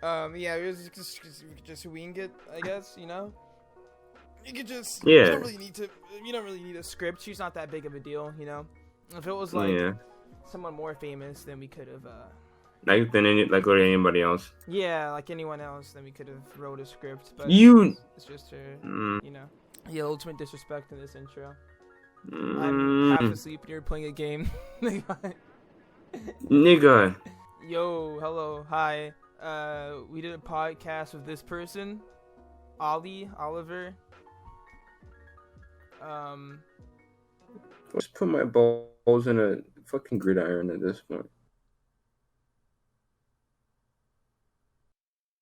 Yeah, it was just wing it, I guess. You know, you could just Yeah. You don't really need a script. She's not that big of a deal, you know. If it was like someone more famous, then we could have. Like anybody else. Yeah, like anyone else, then we could have wrote a script. But it's just her, you know. The ultimate disrespect in this intro. I'm half asleep and you're playing a game. Nigga. Yo, hello, hi. We did a podcast with this person, Oliver. Let's put my balls in a fucking gridiron at this point.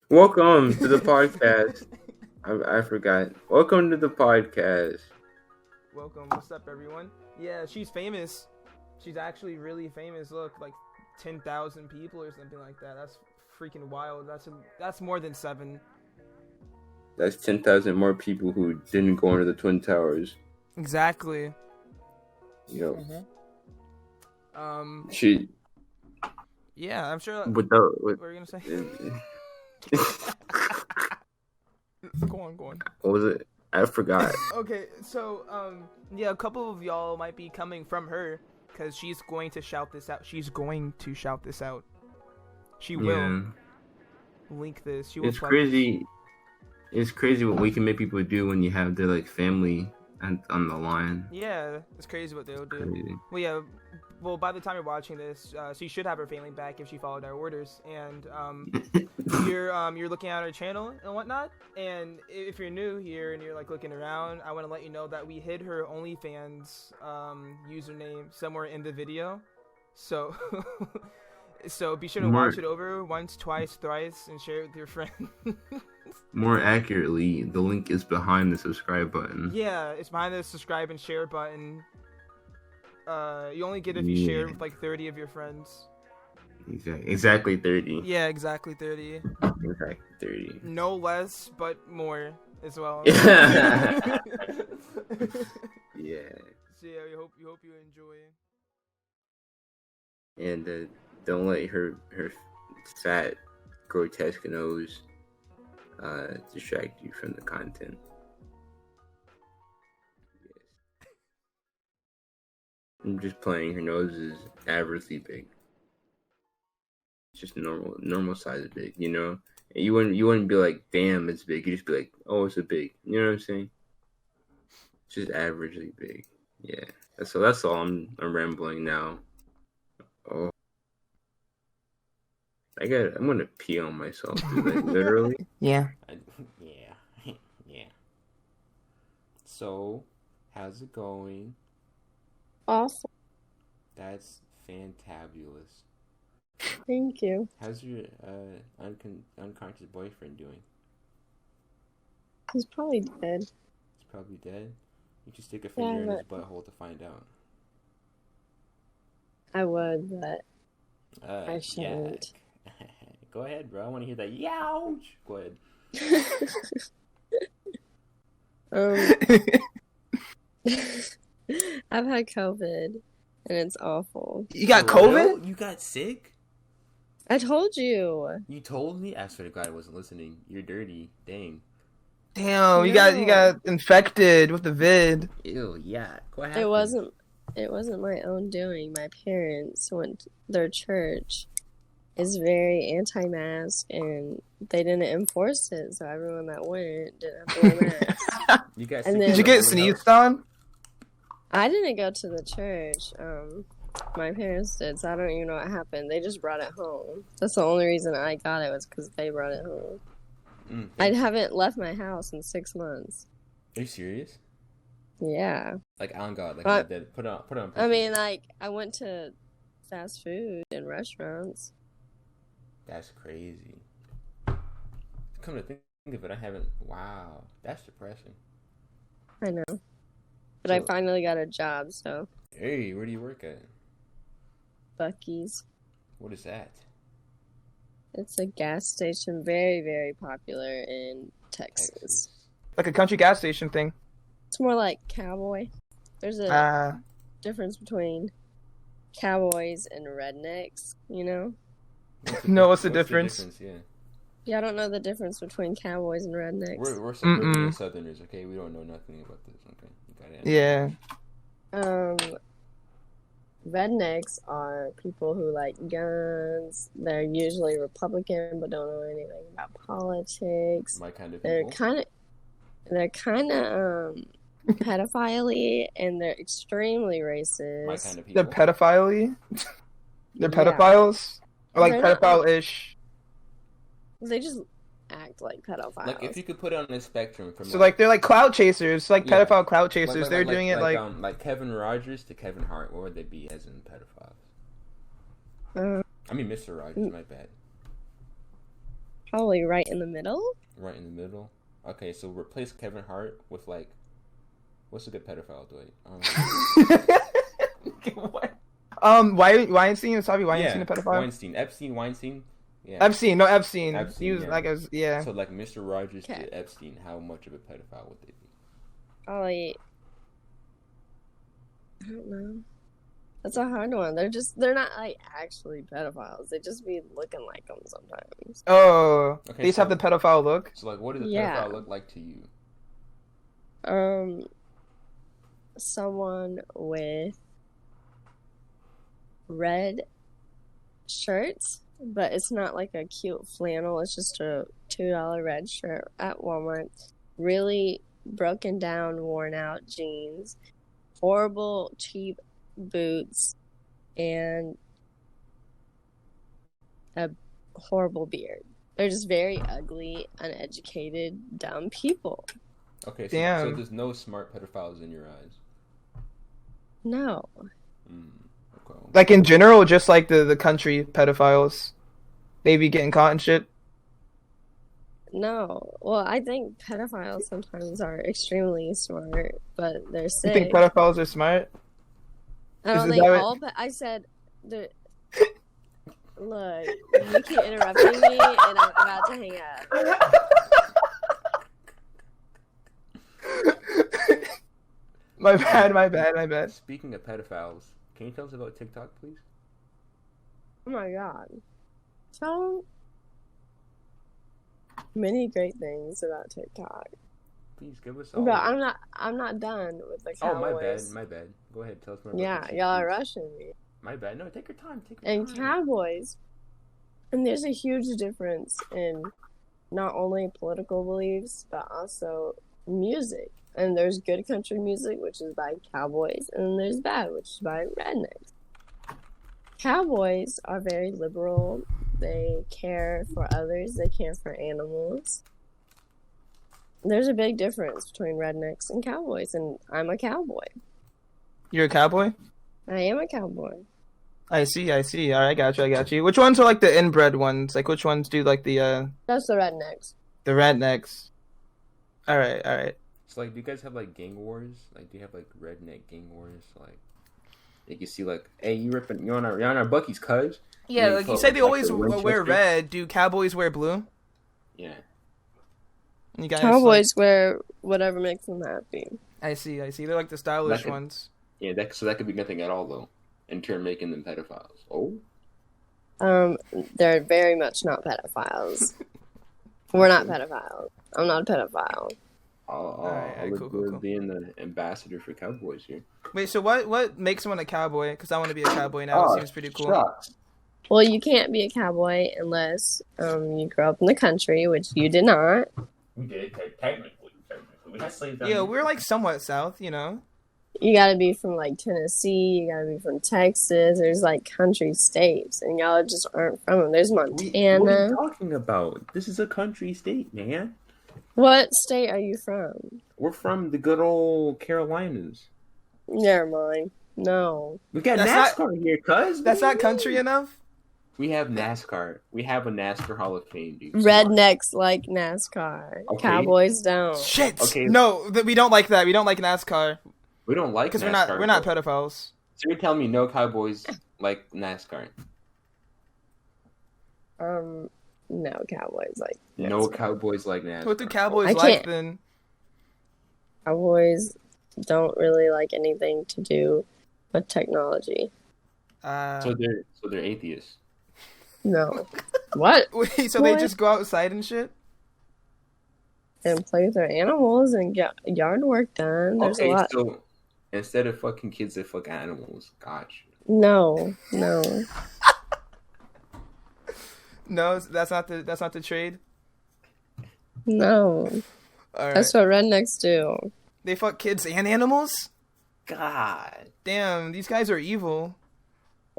Welcome to the podcast. I forgot. Welcome to the podcast. Welcome. What's up, everyone? Yeah, she's famous. She's actually really famous. Look, like 10,000 people or something like that. That's freaking wild. That's more than 7. That's 10,000 more people who didn't go under the Twin Towers. Exactly. Yo. Mm-hmm. She. Yeah, I'm sure. What were you gonna say? Go on. What was it? I forgot. Okay, so yeah, a couple of y'all might be coming from her because she's going to shout this out. She will link this. She will. It's crazy. It's crazy what we can make people do when you have their like family on the line. Yeah, it's crazy what they'll do. Crazy. Well, yeah. Well, by the time you're watching this, she should have her family back if she followed our orders. And you're looking at our channel and whatnot. And if you're new here and you're like looking around, I want to let you know that we hid her OnlyFans username somewhere in the video. So so be sure to watch it over once, twice, thrice, and share it with your friends. More accurately, the link is behind the subscribe button. Yeah, it's behind the subscribe and share button. You only get it if you share with like 30 of your friends. Exactly 30. Yeah, exactly 30. Exactly 30. No less, but more as well. Yeah. So yeah, we hope you enjoy. And don't let her fat, grotesque nose distract you from the content. I'm just playing. Her nose is averagely big. It's just normal size big, you know. And you wouldn't be like, damn, it's big. You just be like, oh, it's a big. You know what I'm saying? It's just averagely big. Yeah. That's all. I'm rambling now. Oh, I'm gonna pee on myself, dude, like, literally. Yeah. Yeah. So, how's it going? Awesome. That's fantabulous. Thank you. How's your unconscious boyfriend doing? He's probably dead. He's probably dead? You should stick a finger in his butthole to find out. I would, but I shouldn't. Go ahead, bro. I want to hear that. Youch! Go ahead. I've had COVID, and it's awful. You got COVID? You got sick? I told you. You told me? I swear to God, I wasn't listening. You're dirty. Dang. Damn, you got infected with the vid. Ew, yeah. What happened? It wasn't my own doing. My parents went. Their church is very anti-mask, and they didn't enforce it, so everyone that went didn't have to wear masks. Did you get sneezed on? I didn't go to the church. My parents did, so I don't even know what happened. They just brought it home. That's the only reason I got it was because they brought it home. I haven't left my house in 6 months. Are you serious? Yeah. Like on God, like put on. I mean, like I went to fast food and restaurants. That's crazy. Come to think of it, I haven't. Wow, that's depressing. I know, but I finally got a job. So. Hey, where do you work at? Buc-ee's. What is that? It's a gas station, very, very popular in Texas. Like a country gas station thing. It's more like cowboy. There's a difference between cowboys and rednecks, you know? No, what's the difference? Yeah. Yeah, I don't know the difference between cowboys and rednecks. We're suburban Southerners, okay? We don't know nothing about this, okay? You gotta Yeah. Rednecks are people who like guns. They're usually Republican, but don't know anything about politics. My kind of They're people. kind of pedophile-y, and they're extremely My racist. kind of people. They're pedophile-y? They're Yeah. pedophiles? Or like They're not, pedophile-ish? They just act like pedophiles. Like, if you could put it on a spectrum from So like they're like clout chasers, like Yeah. pedophile clout chasers. They're doing it like like Kevin Rogers to Kevin Hart. What would they be as in pedophiles? I mean, Mr. Rogers. My bad. Probably right in the middle. Right in the middle. Okay, so replace Kevin Hart with like, what's a good pedophile, Dwight? what? Weinstein is probably Weinstein Yeah, a pedophile. Weinstein. Yeah. Epstein. He was yeah. like yeah. So like Mr. Rogers Okay. to Epstein, how much of a pedophile would they be? Probably. I don't know. That's a hard one. They're not like actually pedophiles. They just be looking like them sometimes. Oh, Okay, they just have so- the pedophile look. So like, what does a Yeah. pedophile look like to you? Someone with red shirts, but it's not like a cute flannel. It's just a $2 red shirt at Walmart. Really broken down, worn out jeans, horrible cheap boots, and a horrible beard. They're just very ugly, uneducated, dumb people. Okay, so Damn. there's no smart pedophiles in your eyes. No. Okay. Like in general, just like the country pedophiles, they be getting caught and shit. No. Well, I think pedophiles sometimes are extremely smart, but they're You sick. think pedophiles are smart? I don't is think that what- all. I said, look, you keep interrupting me, and I'm about to hang up. My bad. Speaking of pedophiles, can you tell us about TikTok, please? Oh my god. So many great things about TikTok. Please give us all. But I'm not done with the Oh, cowboys. my bad. Go ahead, tell us more. About Yeah, the y'all are TikTok. rushing me. My bad. No, take your time. Take your And time. cowboys. And there's a huge difference in not only political beliefs, but also music. And there's good country music, which is by cowboys, and then there's bad, which is by rednecks. Cowboys are very liberal. They care for others. They care for animals. There's a big difference between rednecks and cowboys, and I'm a cowboy. You're a cowboy? I am a cowboy. I see. All right, I got you. Which ones are like the inbred ones? Like which ones do like the That's the rednecks. rednecks? All right. So, like, do you guys have like gang wars? Like, do you have like redneck gang wars? Like, you can see like, hey, you're on our Bucky's, cuz. Yeah, You like you put, say they like, always the wear Winchester. red. Do cowboys wear blue? Yeah. You guys, Cowboys wear whatever makes them happy. I see. They're like the stylish Like- ones. Yeah. That could be nothing at all though. In turn, making them pedophiles. Oh. They're very much not pedophiles. We're not pedophiles. I'm not a pedophile. Alright, cool. Being the ambassador for cowboys here. Wait, so what makes someone a cowboy? Because I want to be a cowboy now. Oh, It seems pretty cool. shucks. Well, you can't be a cowboy unless you grew up in the country, which you did not. We did technically. We had slaves down Yeah, here. we're like somewhat south, you know. You gotta be from like Tennessee. You gotta be from Texas. There's like country states, and y'all just aren't from them. There's What are Montana. you talking about? This is a country state, man. What state are you from? We're from the good old Carolinas. Never mind. No. We got That's NASCAR here, cuz. That's not country enough. We have NASCAR. We have a NASCAR Hall of Fame, dude. Rednecks like NASCAR. Okay. Cowboys don't. Shit. Okay. No, we don't like that. We don't like NASCAR We don't like because NASCAR. we're not though. pedophiles. So you're telling me no cowboys like NASCAR? No cowboys like No NASCAR. cowboys like NASCAR. What do cowboys I like can't- then? Cowboys don't really like anything to do with technology. So they're atheists. No. What? Wait, so What? they just go outside and shit? And play with their animals and get yard work done. There's a Okay, lot. so instead of fucking kids, they fuck animals. Gotcha. No. No, that's not the trade. No. All right. That's what rednecks do. They fuck kids and animals? God. Damn, these guys are evil.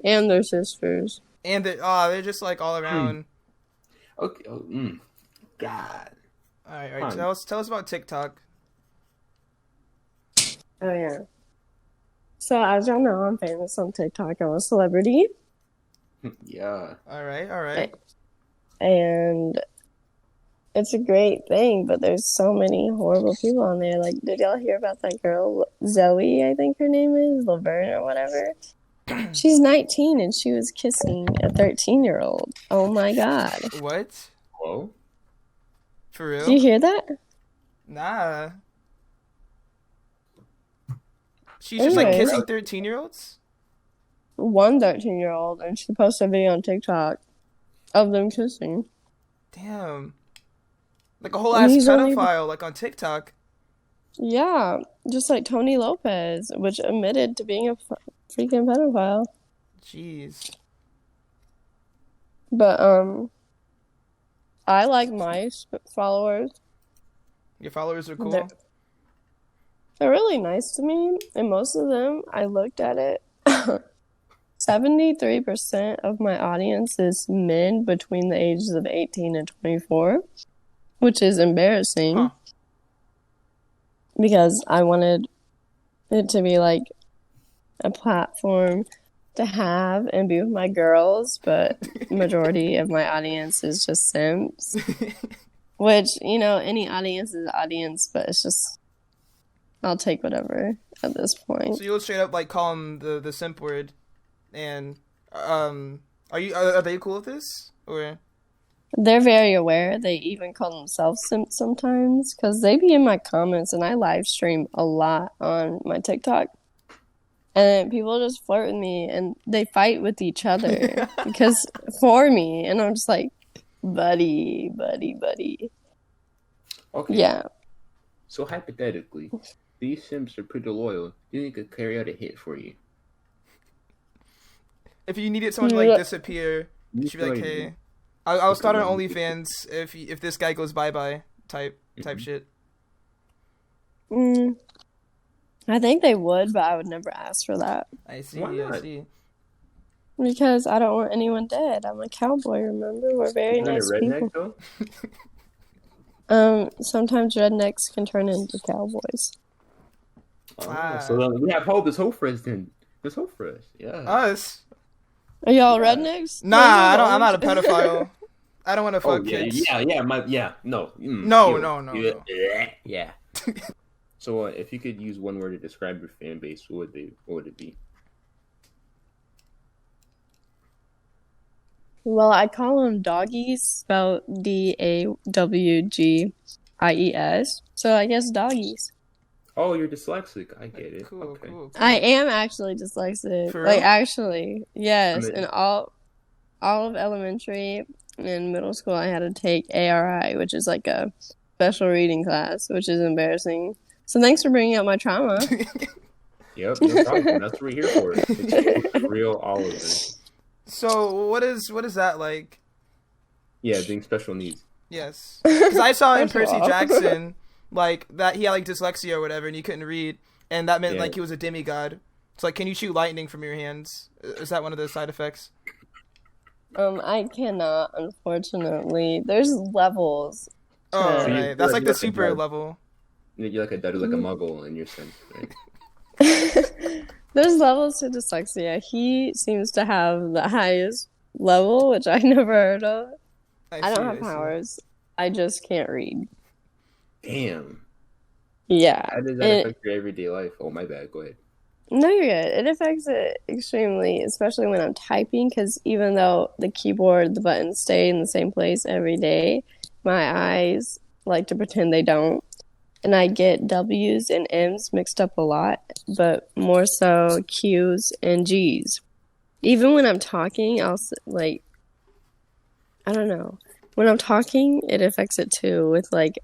And their sisters. And they're just like all around. Okay. Oh, God. All right. Tell us about TikTok. Oh, yeah. So, as y'all know, I'm famous on TikTok. I'm a celebrity. Yeah. All right. And it's a great thing, but there's so many horrible people on there. Like, did y'all hear about that girl, Zoe, I think her name is, Laverne or whatever? She's 19 and she was kissing a 13-year-old. Oh my God. What? Whoa. For real? Did you hear that? Nah. She's just like Anyways. kissing 13-year-olds? One 13-year-old, and she posted a video on TikTok of them kissing. Damn. Like a whole And ass he's only- pedophile, like on TikTok. Yeah, just like Tony Lopez, which admitted to being a freaking pedophile. Jeez. But, I like my followers. Your followers are cool. They're really nice to me, and most of them, I looked at it, 73% of my audience is men between the ages of 18 and 24, which is embarrassing. Huh. Because I wanted it to be like a platform to have and be with my girls, but majority of my audience is just simps. Which, any audience is audience, but it's just, I'll take whatever at this point. So you'll straight up like call them the simp word, and are they cool with this or? They're very aware. They even call themselves simps sometimes because they be in my comments, and I live stream a lot on my TikTok. And people just flirt with me, and they fight with each other because for me, and I'm just like, buddy. Okay. Yeah. So hypothetically, these simps are pretty loyal. You think they could carry out a hit for you? If you needed someone to like disappear, you should be like, hey, I'll start an OnlyFans if this guy goes bye type shit. I think they would, but I would never ask for that. I see. Why not? I see. Because I don't want anyone dead. I'm a cowboy, remember? We're very Isn't that nice a redneck people. though? Sometimes rednecks can turn into cowboys. So then we have hope. There's hope for us then. There's hope for us. Yeah. Us? Are y'all rednecks? Nah, I'm not a pedophile. I don't want to fuck kids. No. No. Yeah. So if you could use one word to describe your fan base, what would it be? Well, I call them doggies, spelled DAWGIES. So I guess doggies. Oh, you're dyslexic. I get it. Cool. I am actually dyslexic. For Like, real? actually, yes. I mean- In all of elementary and middle school, I had to take ARI, which is like a special reading class, which is embarrassing. So thanks for bringing up my trauma. Yep, no problem. That's what we're here for. It's real, all of it. So what is that like? Yeah, being special needs. Yes, because I saw in First of Percy all. Jackson like that he had like dyslexia or whatever, and he couldn't read, and that meant Yeah. like he was a demigod. It's like, can you shoot lightning from your hands? Is that one of the side effects? I cannot, unfortunately. There's levels. Oh, So right. That's like the you're super like a level. You're like a dad who's like a muggle in your sense, right? There's levels to dyslexia. He seems to have the highest level, which I never heard of. I don't have powers. I just can't read. Damn. Yeah. How does that affect your everyday life? Oh, my bad. Go ahead. No, you're good. It affects it extremely, especially when I'm typing, because even though the keyboard, the buttons stay in the same place every day, my eyes like to pretend they don't. And I get W's and M's mixed up a lot, but more so Q's and G's. Even when I'm talking, I don't know. When I'm talking, it affects it too with like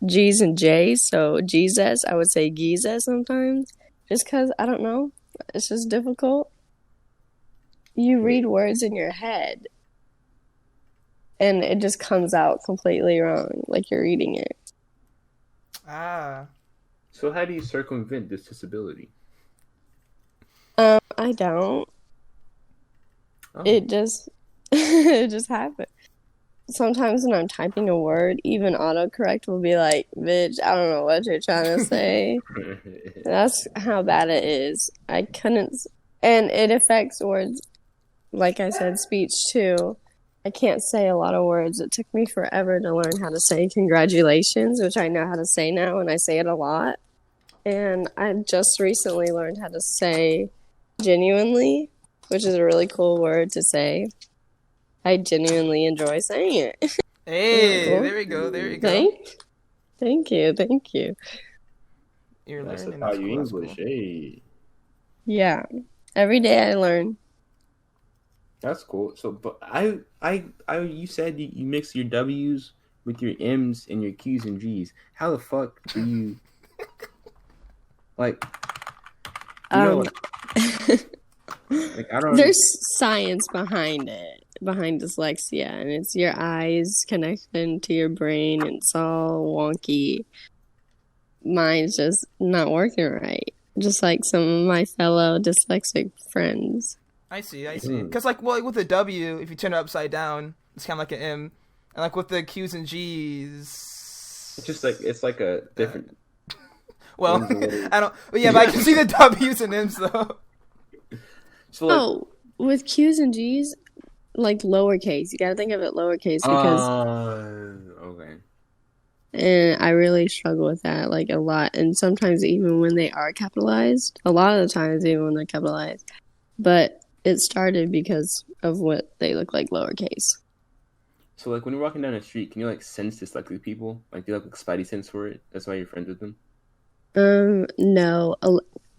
G's and J's. So Jesus, I would say Jesus sometimes, just because I don't know. It's just difficult. You read words in your head, and it just comes out completely wrong, like you're reading it. Ah. So how do you circumvent this disability? I don't. Oh. It just it just happens. Sometimes when I'm typing a word, even autocorrect will be like, "Bitch, I don't know what you're trying to say." That's how bad it is. I couldn't, and it affects words. Like I said, speech too. I can't say a lot of words. It took me forever to learn how to say congratulations, which I know how to say now, and I say it a lot. And I just recently learned how to say genuinely, which is a really cool word to say. I genuinely enjoy saying it. Hey, Cool. there we go. There you go. Thank you. You're That's learning. how That's you cool. That's English, cool. hey. Yeah, every day I learn. That's cool. So, but you said you mix your W's with your M's and your Q's and G's. How the fuck do you like? You know, like I don't. There's science behind it, behind dyslexia, and it's your eyes connecting to your brain, and it's all wonky. Mine's just not working right, just like some of my fellow dyslexic friends. I see. Because like, well, with the W, if you turn it upside down, it's kind of like an M, and like with the Q's and G's, It's just like it's like a different. well, I don't. But yeah, but I can see the W's and M's though. So like, Oh, with Q's and G's, like lowercase. You gotta think of it lowercase because, okay. and I really struggle with that like a lot. And sometimes even when they are capitalized, a lot of the times even when they're capitalized, but it started because of what they look like lowercase. So like when you're walking down the street, can you like sense dyslexic people? Like do you have like spidey sense for it? That's why you're friends with them. No.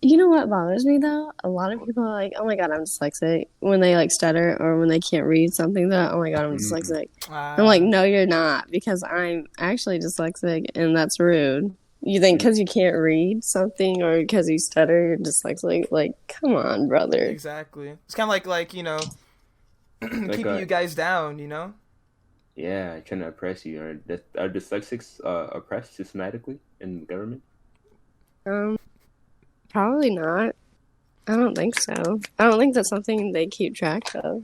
You know what bothers me though? A lot of people are like, "Oh my god, I'm dyslexic," when they like stutter or when they can't read something. That, "Oh my god, I'm dyslexic." I'm like, "No, you're not," because I'm actually dyslexic, and that's rude. You think because you can't read something or because you stutter, you're dyslexic? Like, come on, brother. Exactly. It's kind of like you know, Like, keeping you guys down. You know. Yeah, trying to oppress you. Are dyslexics oppressed systematically in government? Probably not. I don't think so. I don't think that's something they keep track of.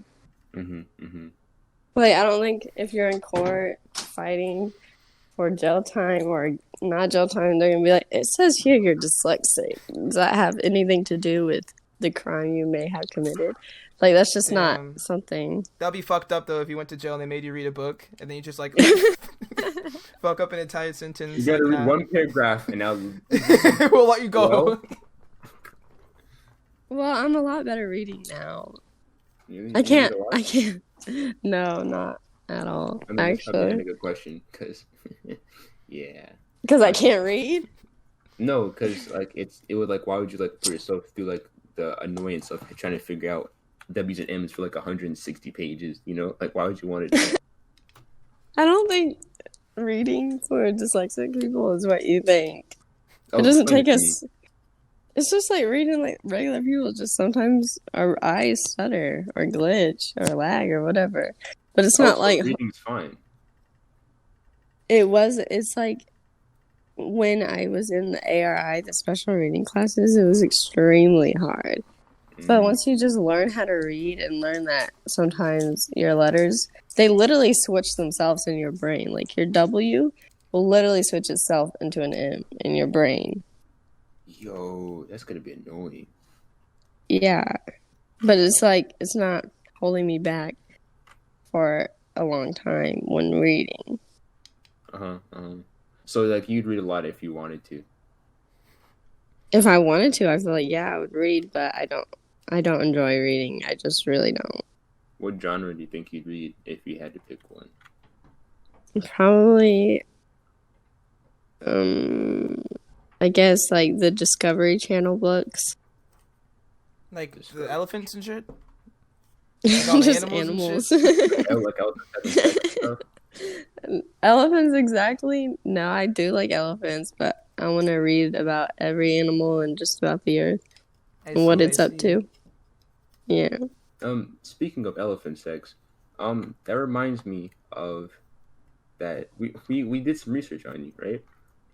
Like, I don't think if you're in court fighting for jail time or not jail time, they're gonna be like, "It says here you're dyslexic. Does that have anything to do with the crime you may have committed?" Like, that's just not something. That'd be fucked up though if you went to jail and they made you read a book and then you just like fuck up an entire sentence. You gotta like, read one paragraph and now we'll let you go. Well, Well, I'm a lot better reading now. you I can't. No, not at all. I mean, that's actually, a good question because, yeah. because I can't read. No, because like it would like why would you like put yourself through like the annoyance of trying to figure out W's and M's for like 160 pages? You know, like why would you want to? I don't think reading for dyslexic people is what you think. Oh, It doesn't explain take it to us. It's just like reading like regular people. Just sometimes our eyes stutter or glitch or lag or whatever. But it's me. not Also, like reading's fine. It's like when I was in the ARI, the special reading classes, it was extremely hard. But once you just learn how to read and learn that sometimes your letters, they literally switch themselves in your brain. Like your W will literally switch itself into an M in your brain. Yo, that's gonna be annoying. Yeah. But it's like, it's not holding me back for a long time when reading. So like you'd read a lot if you wanted to. If I wanted to, I feel like, yeah, I would read, but I don't enjoy reading. I just really don't. What genre do you think you'd read if you had to pick one? Probably, I guess like the Discovery Channel books. Like the elephants and shit. Like all the Just animals animals. and shit? Like elephants having sex and stuff. Elephants, exactly. No, I do like elephants, but I want to read about every animal and just about the earth and what it's up to. Yeah. Speaking of elephant sex, that reminds me of that we did some research on you, right?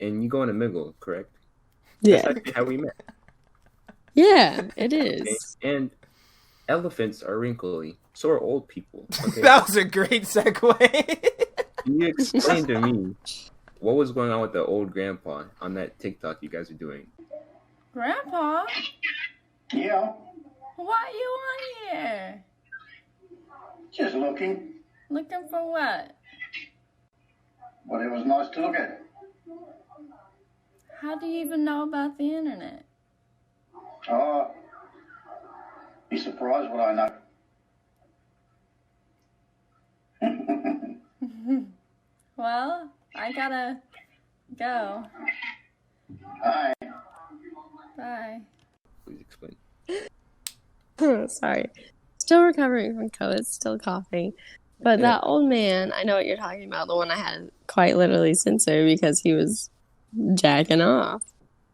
And you go on a Omegle, correct? That's Yeah. actually how we met. Yeah, it Okay? is. And elephants are wrinkly, so are old people. Okay? That was a great segue. Can you explain to me what was going on with the old grandpa on that TikTok you guys are doing? Grandpa, Yeah, why you on here? just looking. Looking for what? But it was nice to look at. How do you even know about the internet? Oh, be surprised what I know. Well, I gotta go. Hi. Bye. Please explain. Sorry. Still recovering from COVID, still coughing. But Yeah. that old man, I know what you're talking about, the one I had quite literally censored because he was jacking off.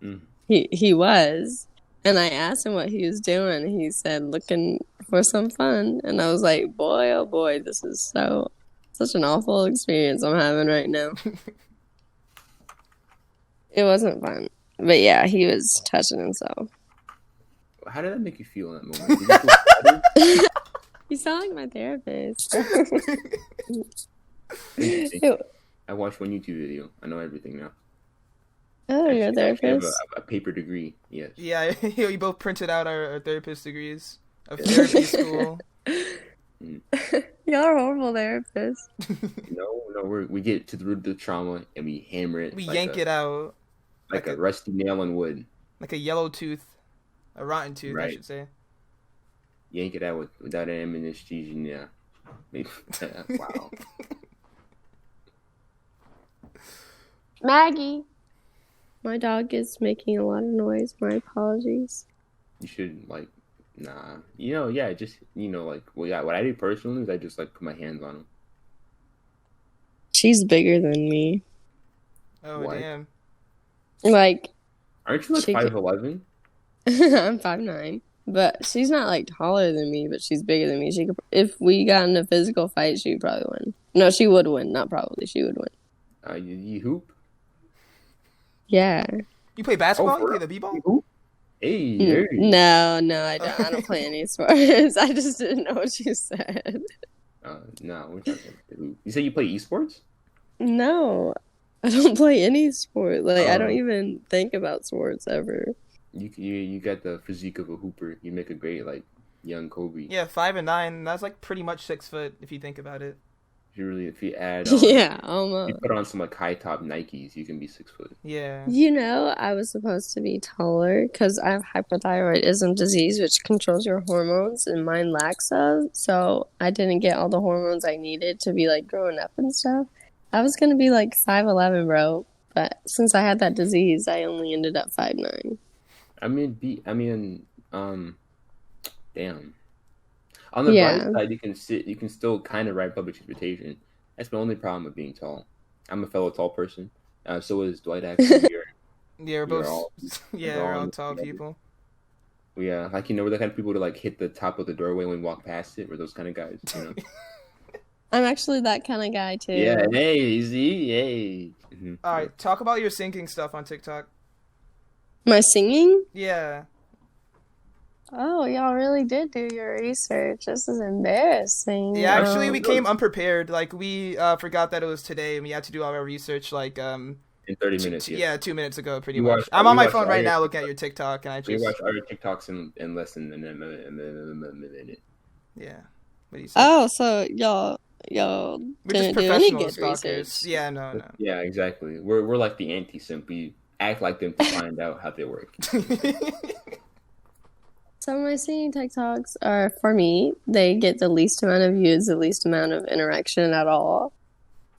Mm. He was. And I asked him what he was doing. He said, looking for some fun. And I was like, boy, oh boy, this is such an awful experience I'm having right now. It wasn't fun. But yeah, he was touching himself. How did that make you feel in that moment? Did you feel better? You sound like my therapist. Interesting. I watched one YouTube video. I know everything now. Oh, you're a Actually, I have therapist? a paper degree. Yes. Yeah, we both printed out our therapist degrees of therapy school. Y'all are horrible therapists. No, we get to the root of the trauma and we hammer it. We like yank it out like a rusty nail on wood. like a yellow tooth, a rotten tooth, I Right. should say. Yank it out without an anesthesia. Yeah. Wow. Maggie. My dog is making a lot of noise. My apologies. You should nah. Yeah, just what I do personally is I just put my hands on them. She's bigger than me. Oh, What? damn. Like, Aren't you She could- 5'11"? I'm 5'9", but she's not taller than me, but she's bigger than me. She could, if we got in a physical fight, she'd probably win. No, she would win. Not probably. She would win. You hoop? Yeah. You play basketball? for You play real? the b-ball? You hoop? Hey. No, I don't. I don't play any sports. I just didn't know what you said. No, we're talking about the hoop. You say you play esports? No, I don't play any sport. I don't Oh. even think about sports ever. You got the physique of a hooper. You make a great young Kobe. Yeah, 5'9". That's pretty much 6 foot if you think about it. If you add on, Yeah, you almost. put on some high top Nikes, you can be 6 foot. Yeah. I was supposed to be taller because I have hypothyroidism disease, which controls your hormones, and mine lacks of. So I didn't get all the hormones I needed to be growing up and stuff. I was gonna be 5'11", bro, but since I had that disease, I only ended up 5'9". Damn. On the Yeah. bright side, you can still kind of ride public transportation. That's my only problem with being tall. I'm a fellow tall person. So is Dwight actually. Yeah, we're both. all- We're all all tall together. people. We're the kind of people to hit the top of the doorway when we walk past it. We're those kind of guys, I'm actually that kind of guy too. Yeah, hey, see, hey. Mhm. All right, talk about your singing stuff on TikTok. My singing? Yeah. Oh, y'all really did do your research. This is embarrassing. Yeah, actually, we Um, came unprepared. We forgot that it was today, and we had to do all our research In 30 minutes. 2 minutes ago, pretty We much. watched- I'm we on my watched phone all right your now looking at your TikTok, and I We just watch our TikToks in less than a minute. yeah. What do you say? Oh, so y'all We're just didn't do any professional good stalkers. research. Yeah, no. Yeah, exactly. We're like the anti-simp. We act like them to find out how they work. So my singing TikToks are, for me, they get the least amount of views, the least amount of interaction at all.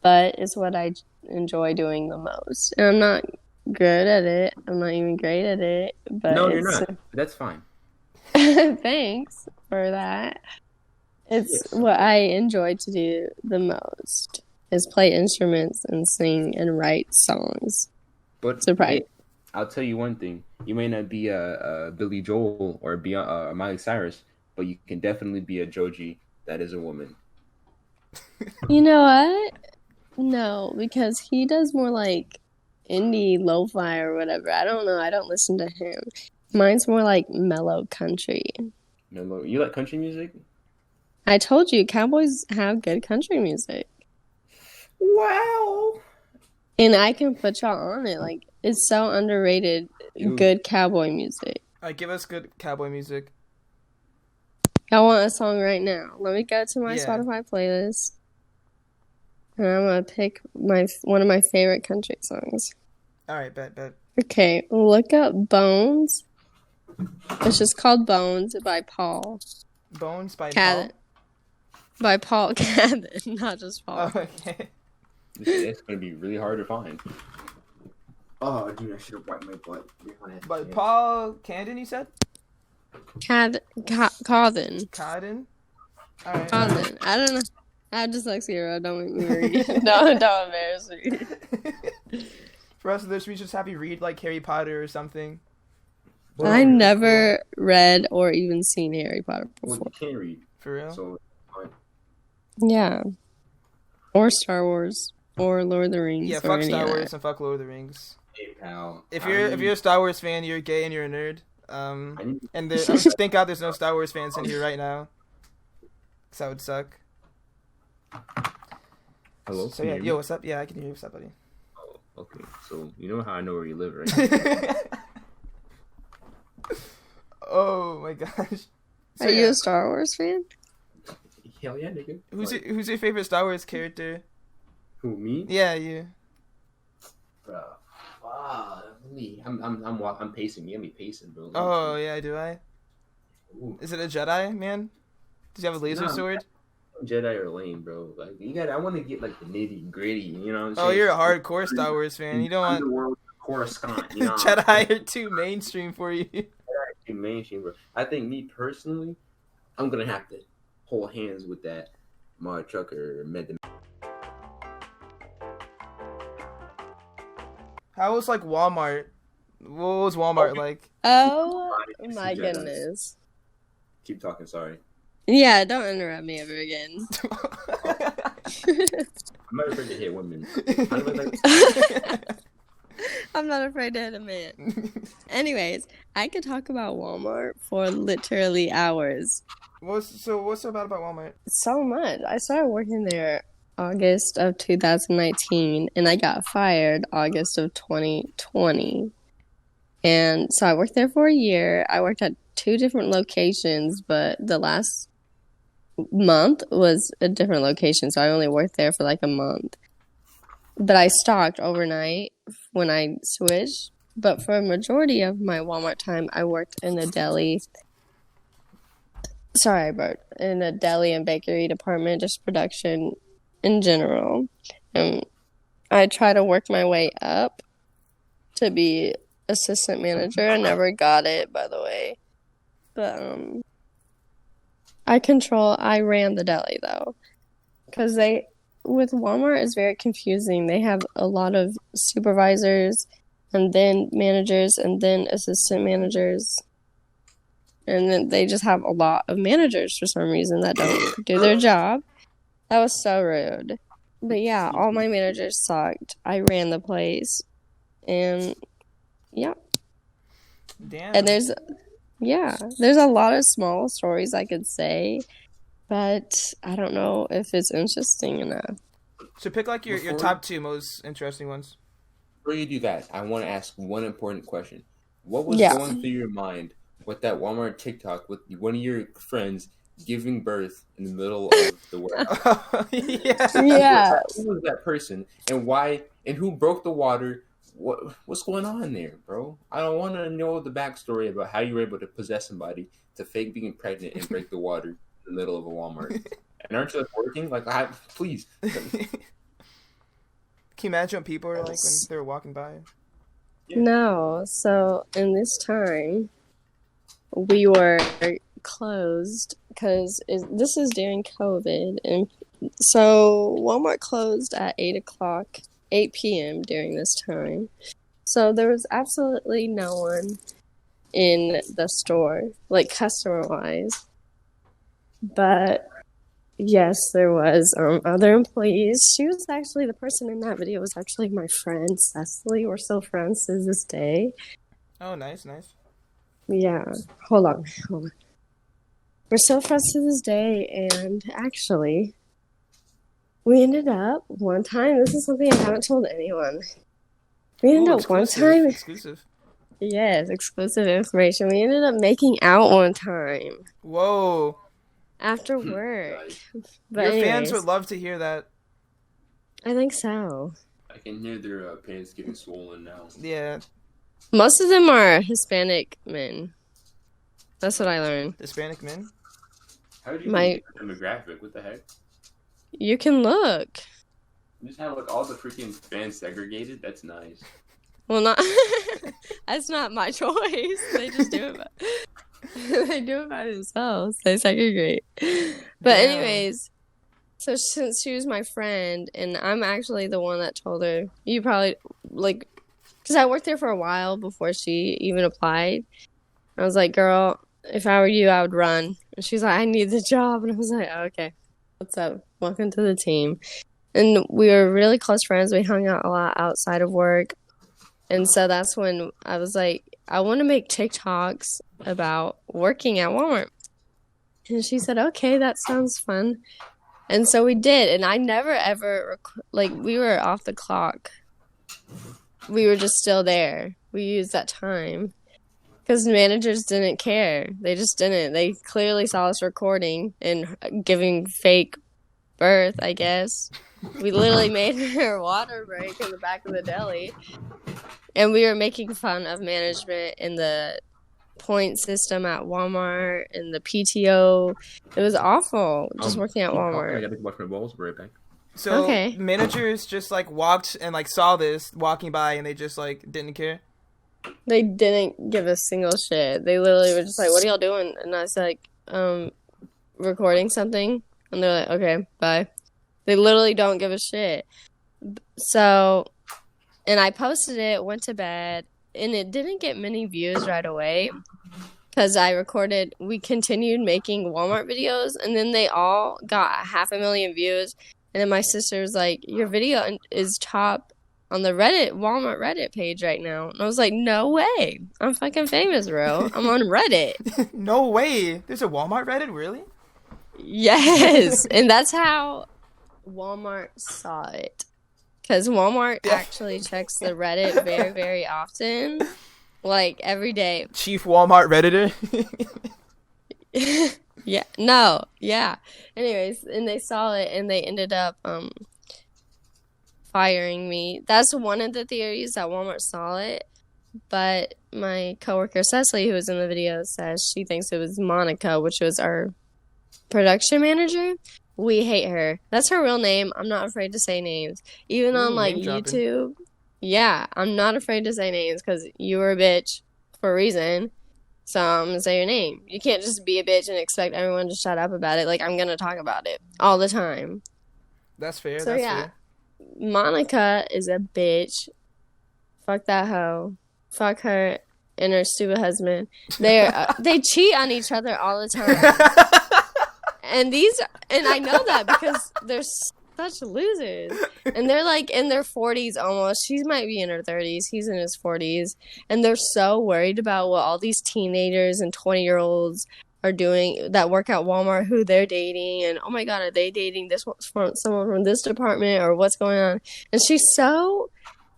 But it's what I enjoy doing the most. And I'm not good at it. I'm not even great at it. But No, you're not. That's fine. Thanks for that. It's Yes. what I enjoy to do the most is play instruments and sing and write songs. But Surprise. hey, I'll tell you one thing: you may not be a Billy Joel or be a Miley Cyrus, but you can definitely be a Joji that is a woman. You know what? No, because he does more like indie lo-fi or whatever. I don't know. I don't listen to him. Mine's more like mellow country. No, you like country music? I told you, cowboys have good country music. Wow. And I can put y'all on it. Like, it's so underrated. Dude. Good cowboy music. Alright, give us good cowboy music. Y'all want a song right now? Let me go to my Yeah. Spotify playlist. And I'm gonna pick one of my favorite country songs. Alright, bet. Okay, look up Bones. It's just called Bones by Paul Bones by Cadden. By Paul Cadden, not just Paul. Paul. Oh, okay. It's gonna be really hard to find. Oh, dude, I should have wiped my butt. By Paul Candon, you said? Cadden. Cadden? Alright. Cadden. I don't know. I have dyslexia, bro. Don't make me read. don't embarrass me. For us, we just have you read like Harry Potter or something. I never read or even seen Harry Potter Well, before. you can read, For real? so fine. Yeah. Or Star Wars. Or Lord of the Rings. Yeah, or fuck any Star of Wars that. and fuck Lord of the Rings. Hey, pal. If you're a Star Wars fan, you're gay and you're a nerd. And thank God there's no Star Wars fans in here right now. 'Cause that would suck. Hello. So can yeah, you hear yo, me? what's up? Yeah, I can hear you. What's up, buddy? Oh, okay. So you know how I know where you live, right? Oh my gosh. So, Are you yeah, a Star Wars fan? Hell yeah, nigga. who's your favorite Star Wars character? Who, me? Yeah, you. Bro. Me. I'm pacing. Me, I'm pacing, bro. Oh yeah, do I? Ooh. Is it a Jedi, man? Does he have a laser Nah. sword? Jedi are lame, bro. Like I want to get like the nitty gritty. You know what I'm saying? Oh, you're a hardcore Star Wars fan. You don't want Underworld Coruscant. You know, Jedi are too mainstream for you. Too mainstream, bro. I think me personally, I'm gonna have to hold hands with that Mud Trucker Med. How was like Walmart? What was Walmart like? Oh It's my the Jedis. goodness. Keep talking. Sorry. Yeah, don't interrupt me ever again. I'm not afraid to hit women. How do I like? I'm not afraid to hit a man. Anyways, I could talk about Walmart for literally hours. what's so bad about Walmart? So much. I started working there August of 2019, and I got fired August of 2020. And so I worked there for a year. I worked at 2 different locations, but the last month was a different location, so I only worked there for like a month. But I stocked overnight when I switched. But for a majority of my Walmart time, I worked in the deli. Sorry, Bert. In the deli and bakery department, just production in general. And I try to work my way up to be assistant manager. I never got it, by the way. But I ran the deli though. Because with Walmart, it's very confusing. They have a lot of supervisors and then managers and then assistant managers. And then they just have a lot of managers for some reason that don't do their job. That was so rude. But yeah, all my managers sucked. I ran the place. And yeah. Damn. And there's a lot of small stories I could say, but I don't know if it's interesting enough. So pick like your top 2 most interesting ones. Before you do that, I want to ask one important question. What was Yeah. going through your mind with that Walmart TikTok with one of your friends giving birth in the middle of the warehouse? Yeah. Yeah. Who was that person, and why, and who broke the water? What's going on there, bro? I don't want to know the backstory about how you were able to possess somebody to fake being pregnant and break the water in the middle of a Walmart. And aren't you like working? Like, please. Can you imagine what people are like when they were walking by? No, so in this time, we were closed because this is during COVID, and so Walmart closed at 8 p.m. during this time. So there was absolutely no one in the store, like customer-wise. But yes, there was other employees. She was actually, the person in that video was actually my friend, Cecily. We're still friends to this day. Oh, nice, nice. Yeah. Hold on. We're still friends to this day, and actually, we ended up one time, this is something I haven't told anyone. We ended up one time. Exclusive. Yes, exclusive information. We ended up making out one time. Whoa. After work. But Your anyways, fans would love to hear that. I think so. I can hear their pants getting swollen now. Yeah. Most of them are Hispanic men. That's what I learned. Hispanic men? How did you get the demographic? What the heck? You can look. You just have like all the freaking fans segregated? That's nice. Well, not. That's not my choice. They just do it. They do it by themselves. They segregate. But anyways, so since she was my friend, and I'm actually the one that told her, you probably like, because I worked there for a while before she even applied. I was like, girl, if I were you, I would run. And she's like, I need the job. And I was like, oh, okay, what's up? Welcome to the team. And we were really close friends. We hung out a lot outside of work. And so that's when I was like, I want to make TikToks about working at Walmart. And she said, okay, that sounds fun. And so we did. And I never ever, we were off the clock. We were just still there. We used that time. Because managers didn't care. They just didn't. They clearly saw us recording and giving fake birth, I guess. We literally made her water break in the back of the deli. And we were making fun of management and the point system at Walmart and the PTO. It was awful just working at Walmart. I gotta wash my balls. We'll be right back. So okay. Managers just like walked and like saw this walking by and they just like didn't care? They didn't give a single shit. They literally were just like, what are y'all doing? And I was like, recording something. And they're like, okay, bye. They literally don't give a shit. So, and I posted it, went to bed, and it didn't get many views right away. Because we continued making Walmart videos, and then they all got 500,000 views. And then my sister was like, your video is top on the Walmart Reddit page right now. And I was like, no way. I'm fucking famous, bro. I'm on Reddit. No way. There's a Walmart Reddit, really? Yes. And that's how Walmart saw it. Because Walmart actually checks the Reddit very, very often. Like, every day. Chief Walmart Redditor? Yeah. No. Yeah. Anyways, and they saw it, and they ended up firing me. That's one of the theories, that Walmart saw it. But my coworker Cecily, who was in the video, says she thinks it was Monica, which was our production manager. We hate her. That's her real name. I'm not afraid to say names. Even on like YouTube. Yeah, I'm not afraid to say names because you were a bitch for a reason. So I'm going to say your name. You can't just be a bitch and expect everyone to shut up about it. Like, I'm going to talk about it all the time. That's fair. So, fair. Monica is a bitch. Fuck that hoe. Fuck her and her stupid husband. They cheat on each other all the time. And I know that because they're such losers. And they're like in their 40s almost. She might be in her 30s. He's in his 40s. And they're so worried about what all these teenagers and 20-year-olds are doing that work at Walmart, who they're dating. And, oh, my God, are they dating someone from this department or what's going on? And she's so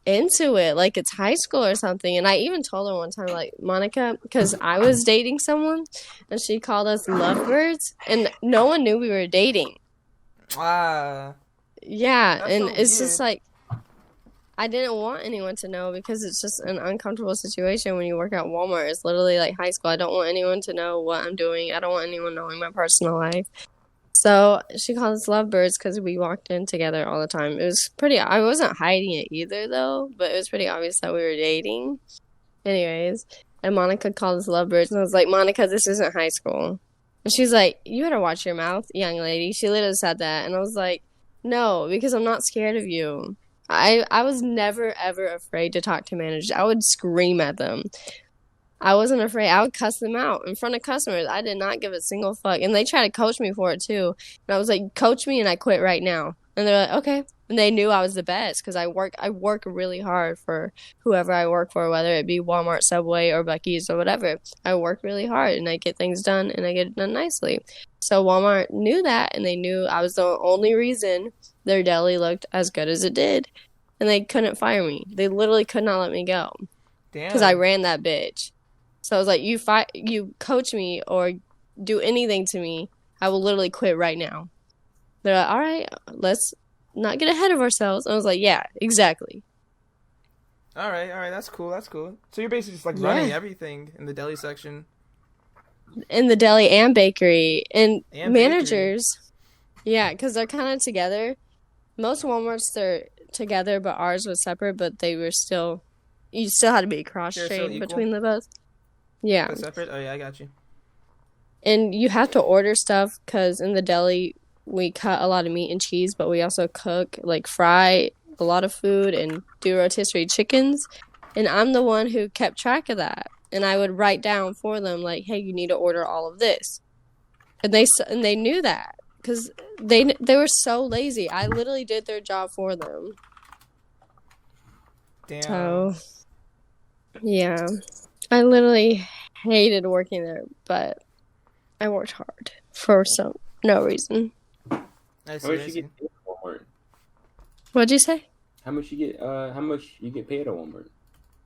into it like it's high school or something. And I even told her one time, like, Monica, because I was dating someone and she called us lovebirds and no one knew we were dating. Yeah, and so it's weird. just like, I didn't want anyone to know because it's just an uncomfortable situation when you work at Walmart. It's literally like high school. I don't want anyone to know what I'm doing. I don't want anyone knowing my personal life. So she called us lovebirds because we walked in together all the time. It was I wasn't hiding it either, though, but it was pretty obvious that we were dating. Anyways, and Monica called us lovebirds, and I was like, Monica, this isn't high school. And she's like, you better watch your mouth, young lady. She literally said that. And I was like, no, because I'm not scared of you. I was never, ever afraid to talk to managers. I would scream at them. I wasn't afraid. I would cuss them out in front of customers. I did not give a single fuck. And they tried to coach me for it, too. And I was like, coach me and I quit right now. And they're like, okay. And they knew I was the best because I work really hard for whoever I work for, whether it be Walmart, Subway, or Buc-ee's or whatever. I work really hard and I get things done and I get it done nicely. So Walmart knew that and they knew I was the only reason their deli looked as good as it did. And they couldn't fire me. They literally could not let me go because I ran that bitch. So I was like, you coach me or do anything to me, I will literally quit right now. They're like, all right, let's not get ahead of ourselves. I was like, yeah, exactly. All right, that's cool. So you're basically just like running everything in the deli section. In the deli and bakery. And managers, bakery. Yeah, because they're kind of together. Most Walmarts, they're together, but ours was separate, but they were still, you still had to be cross-trained between the both. Yeah. They're separate? Oh, yeah, I got you. And you have to order stuff because in the deli, we cut a lot of meat and cheese, but we also cook, like fry a lot of food and do rotisserie chickens. And I'm the one who kept track of that. And I would write down for them, like, hey, you need to order all of this. And they knew that because they were so lazy. I literally did their job for them. Damn. So, yeah. I literally hated working there, but I worked hard for no reason. How much you get paid at Walmart? What'd you say? How much you get paid at Walmart?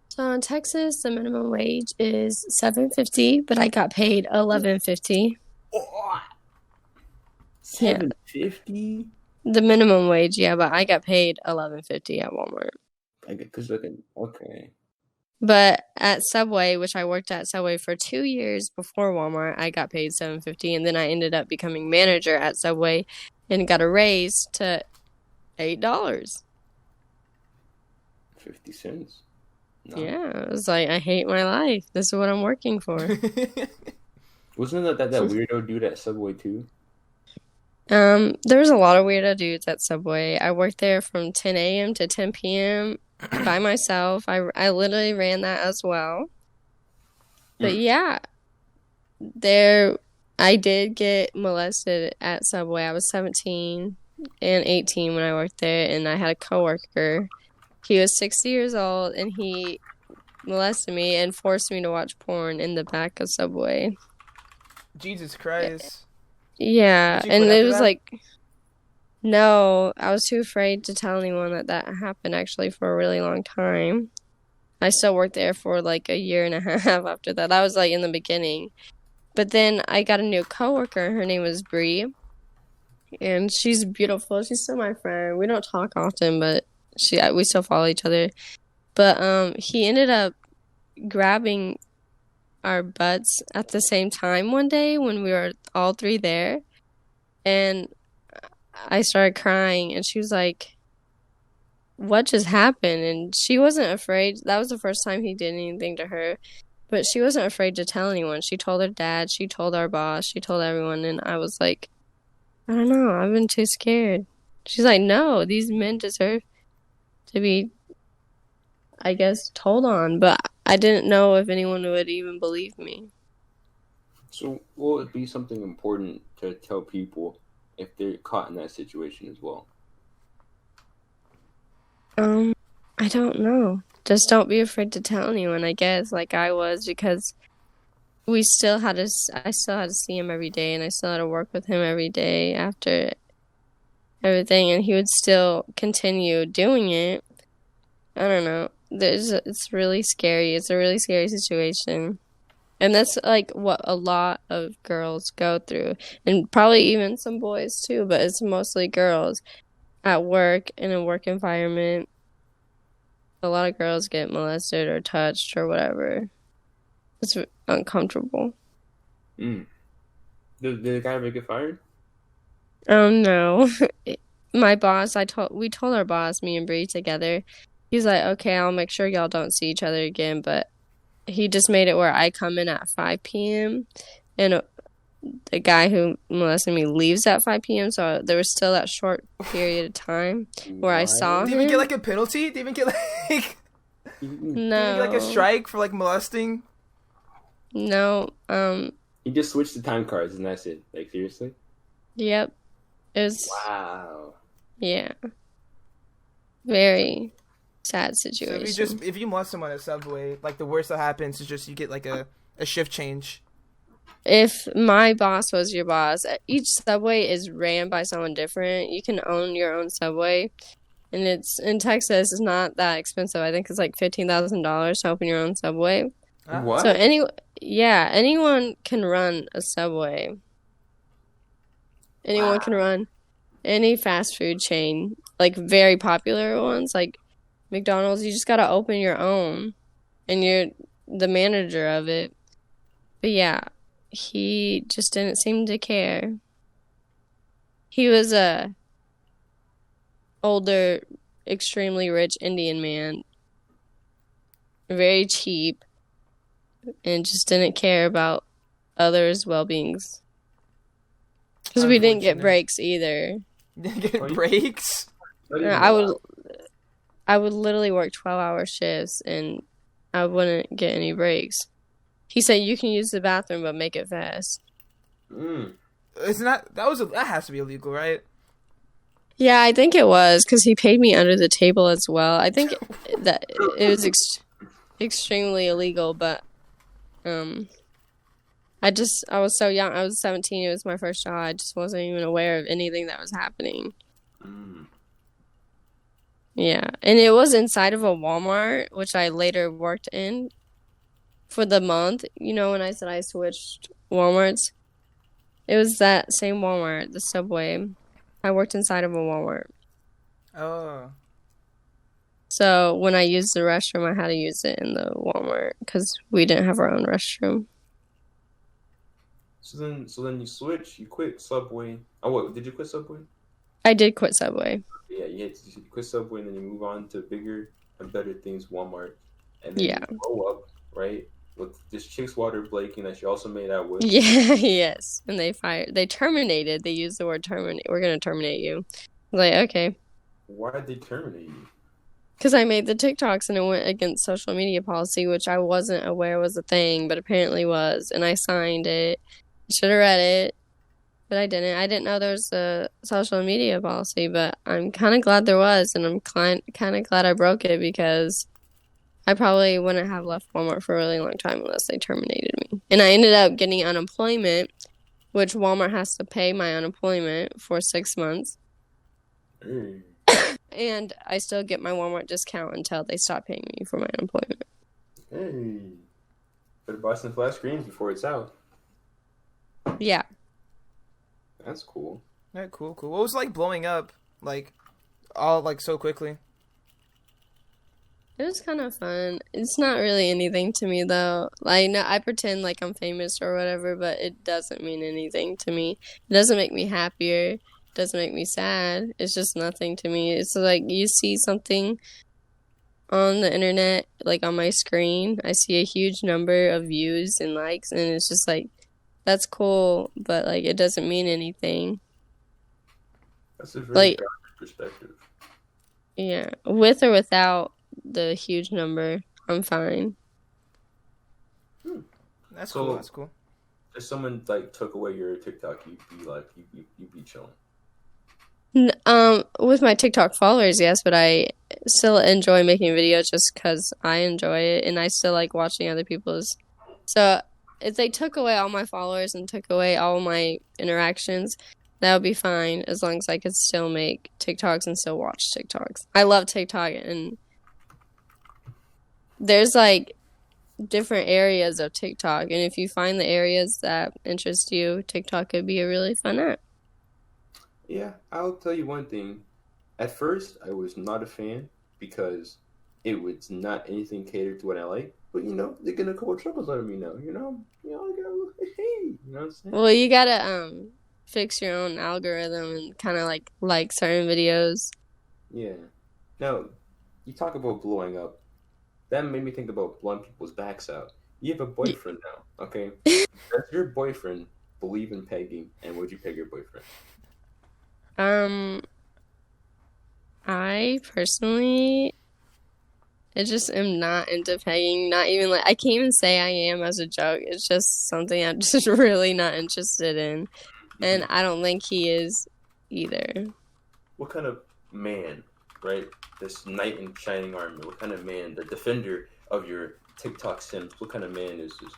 So in Texas, the minimum wage is $7.50, but I got paid $11.50. $7.50? The minimum wage, yeah, but I got paid $11.50 at Walmart. Okay. But at Subway, which I worked at Subway for 2 years before Walmart, I got paid $7.50, and then I ended up becoming manager at Subway and got a raise to $8. 50 cents. No. Yeah, I was like, I hate my life. This is what I'm working for. Wasn't that weirdo dude at Subway too? There was a lot of weirdo dudes at Subway. I worked there from 10 a.m. to 10 p.m. by myself. I literally ran that as well. But yeah, I did get molested at Subway. I was 17 and 18 when I worked there, and I had a coworker. He was 60 years old, and he molested me and forced me to watch porn in the back of Subway. Jesus Christ. Yeah, and it was like, no, I was too afraid to tell anyone that happened actually for a really long time. I still worked there for like a year and a half after that. That was like in the beginning. But then I got a new coworker. Her name was Bree, and she's beautiful. She's still my friend. We don't talk often, but we still follow each other. But he ended up grabbing our butts at the same time one day when we were all three there, and I started crying, and she was like, what just happened? And she wasn't afraid. That was the first time he did anything to her, but she wasn't afraid to tell anyone. She told her dad, she told our boss, she told everyone, and I was like, I don't know, I've been too scared. She's like, no, these men deserve to be, I guess, told on, but I didn't know if anyone would even believe me. So will it be something important to tell people if they're caught in that situation as well? I don't know. Just don't be afraid to tell anyone, I guess, like I was, because I still had to see him every day, and I still had to work with him every day after everything, and he would still continue doing it. I don't know. It's really scary. It's a really scary situation. And that's like what a lot of girls go through, and probably even some boys too, but it's mostly girls at work, in a work environment. A lot of girls get molested or touched or whatever. It's uncomfortable. Did the guy ever get fired? No. My boss, we told our boss, me and Bree together. He's like, okay, I'll make sure y'all don't see each other again, but he just made it where I come in at 5 p.m. and the guy who molested me leaves at 5 p.m. So there was still that short period of time where I saw Do him. you even get like a penalty? Do you even get like do you even get like a No, strike for like molesting? no. You just switch the time cards and that's it. Like seriously? Yep. It was Wow. yeah, very sad So situation. if you molest someone at Subway, like the worst that happens is just you get like a shift change. If my boss was your boss, each Subway is ran by someone different. You can own your own Subway, and it's in Texas. It's not that expensive. I think it's like $15,000 to open your own Subway. Ah. What? So anyone can run a Subway. Anyone can run any fast food chain, like very popular ones, like McDonald's. You just gotta open your own, and you're the manager of it. But yeah, he just didn't seem to care. He was a older, extremely rich Indian man, very cheap, and just didn't care about others' well-beings. Because we didn't get Unfortunate. breaks either. You didn't get breaks. I would literally work 12-hour shifts and I wouldn't get any breaks. He said you can use the bathroom but make it fast. It's not that has to be illegal, right? Yeah, I think it was because he paid me under the table as well. I think that it was extremely illegal, but I was so young. I was 17. It was my first job. I just wasn't even aware of anything that was happening. Yeah, and it was inside of a Walmart, which I later worked in for the month. You know, when I said I switched Walmarts, it was that same Walmart, the Subway. I worked inside of a Walmart. Oh. So when I used the restroom, I had to use it in the Walmart because we didn't have our own restroom. So then you switch. You quit Subway. Oh, what? Did you quit Subway? I did quit Subway. Yeah, you quit Subway, and then you move on to bigger and better things, Walmart, and then Yeah. you grow up, right? With this chick's water Blaking that she also made out with. Yeah, yes. And they terminated. They used the word terminate. We're going to terminate you. I was like, okay. Why did they terminate you? Because I made the TikToks and it went against social media policy, which I wasn't aware was a thing, but apparently was. And I signed it. Should have read it, but I didn't. I didn't know there was a social media policy, but I'm kind of glad there was, and I'm kind of glad I broke it because I probably wouldn't have left Walmart for a really long time unless they terminated me. And I ended up getting unemployment, which Walmart has to pay my unemployment for 6 months. And I still get my Walmart discount until they stop paying me for my unemployment. Hey, better buy some flat screens before it's out. Yeah. That's cool. Alright, cool. What was it like blowing up, like, all like so quickly? It was kind of fun. It's not really anything to me though. Like, no, I pretend like I'm famous or whatever, but it doesn't mean anything to me. It doesn't make me happier. It doesn't make me sad. It's just nothing to me. It's like you see something on the internet, like on my screen. I see a huge number of views and likes, and it's just like, that's cool, but like it doesn't mean anything. That's a very Like, grounded perspective. yeah, with or without the huge number, I'm fine. That's So- cool. That's cool. If someone like took away your TikTok, you'd be like, you'd be chilling. With my TikTok followers, yes, but I still enjoy making videos just because I enjoy it, and I still like watching other people's. So if they took away all my followers and took away all my interactions, that would be fine as long as I could still make TikToks and still watch TikToks. I love TikTok, and there's like different areas of TikTok, and if you find the areas that interest you, TikTok could be a really fun app. Yeah, I'll tell you one thing. At first, I was not a fan because it was not anything catered to what I like. But they're getting a couple troubles out of me now. I gotta hey, you know what I'm saying? Well, you gotta fix your own algorithm and kind of like certain videos. Yeah. Now, you talk about blowing up. That made me think about blowing people's backs out. You have a boyfriend now, okay? That's your boyfriend. believe in pegging, and would you peg your boyfriend? I personally, I just am not into pegging. Not even like, I can't even say I am as a joke. It's just something I'm just really not interested in. And I don't think he is either. What kind of man, right? This knight in shining armor. What kind of man, the defender of your TikTok Sims? What kind of man is this?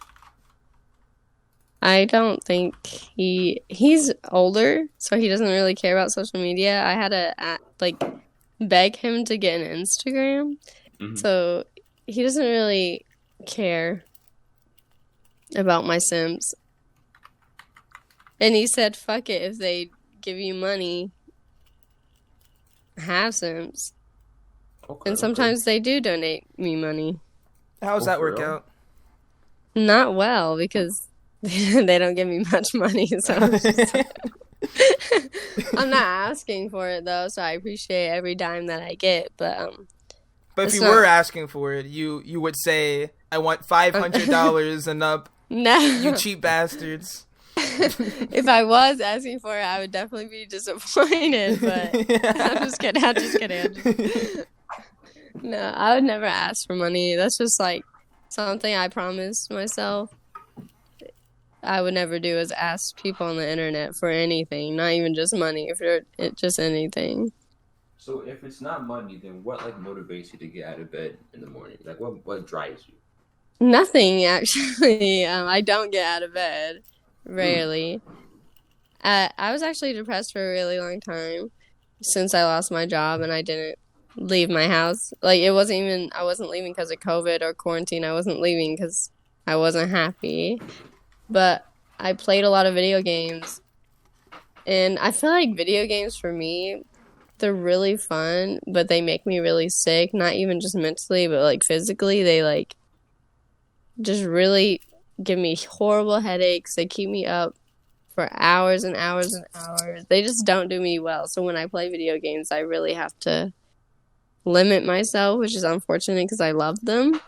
I don't think he's older, so he doesn't really care about social media. I had to like beg him to get an Instagram, so he doesn't really care about my Sims. And he said, "Fuck it, if they give you money, have Sims." Okay, And sometimes they do donate me money. How's that work out? Not well, because they don't give me much money, so it's just I'm not asking for it though, so I appreciate every dime that I get. But if you were asking for it, you would say, "I want $500 and up." No, you cheap bastards. If I was asking for it, I would definitely be disappointed. But I'm just kidding. No, I would never ask for money. That's just like something I promised myself I would never do, is ask people on the internet for anything, not even just money, just anything. So if it's not money, then what like motivates you to get out of bed in the morning? Like what drives you? Nothing, actually. I don't get out of bed. Rarely. I was actually depressed for a really long time since I lost my job and I didn't leave my house. Like, I wasn't leaving because of COVID or quarantine. I wasn't leaving because I wasn't happy. But I played a lot of video games. And I feel like video games for me, they're really fun, but they make me really sick. Not even just mentally, but like physically. They like just really give me horrible headaches. They keep me up for hours and hours and hours. They just don't do me well. So when I play video games, I really have to limit myself, which is unfortunate because I love them.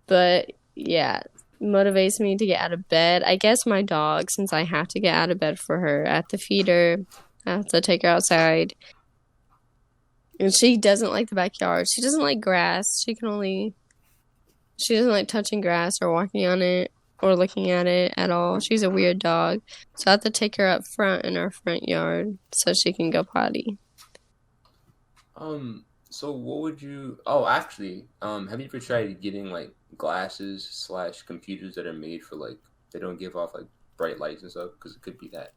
But yeah, motivates me to get out of bed. I guess my dog, since I have to get out of bed for her. I have to feed her. I have to take her outside. And she doesn't like the backyard. She doesn't like grass. She doesn't like touching grass or walking on it or looking at it at all. She's a weird dog. So I have to take her up front in our front yard so she can go potty. So what would you... Oh, actually, have you ever tried getting, like, glasses / computers that are made for, like, they don't give off, like, bright lights and stuff? Because it could be that.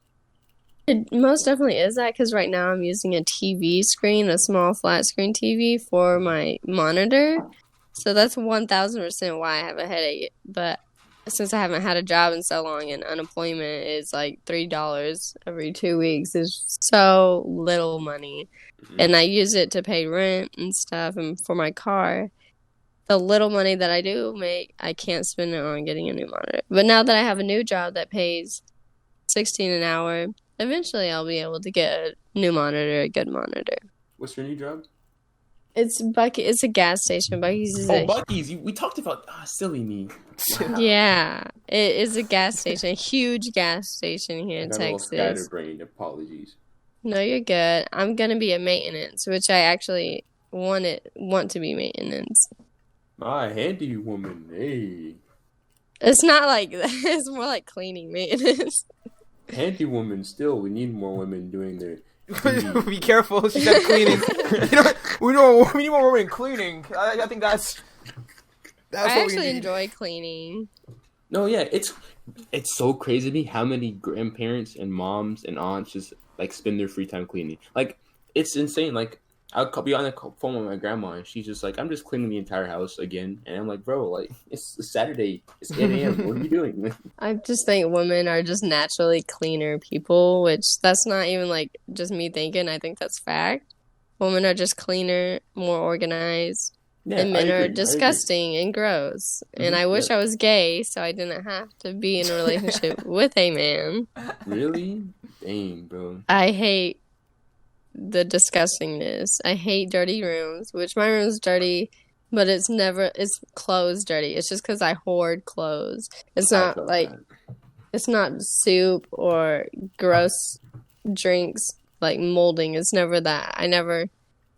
It most definitely is that, because right now I'm using a TV screen, a small flat screen TV for my monitor. So that's 1,000% why I have a headache. But since I haven't had a job in so long and unemployment is like $3 every 2 weeks, is so little money. And I use it to pay rent and stuff and for my car. The little money that I do make, I can't spend it on getting a new monitor. But now that I have a new job that pays $16 an hour, eventually I'll be able to get a new monitor, a good monitor. What's your new job? It's It's a gas station. Buc-ee's is Buc-ee's. We talked about... silly me. Wow. Yeah. It is a gas station. A huge gas station here in Texas. Scatterbrained. Apologies. No, you're good. I'm going to be a maintenance, which I actually want to be maintenance. My handy woman. Hey. It's not like that. It's more like cleaning maintenance. Handy woman still. We need more women doing their... Be careful. She said cleaning. We need more women cleaning. I think that's I actually enjoy cleaning. No, yeah, it's so crazy to me how many grandparents and moms and aunts just like spend their free time cleaning. Like, it's insane. Like, I'll be on the phone with my grandma and she's just like, "I'm just cleaning the entire house again," and I'm like, "Bro, like, it's Saturday, it's 8 a.m. What are you doing?" I just think women are just naturally cleaner people, which that's not even like just me thinking. I think that's fact. Women are just cleaner, more organized. Yeah, and men are disgusting and gross. And I wish I was gay so I didn't have to be in a relationship with a man. Really? Dang, bro. I hate the disgustingness. I hate dirty rooms, which my room's dirty, but it's clothes dirty. It's just because I hoard clothes. It's not like... It's not soup or gross drinks like molding. It's never that. I never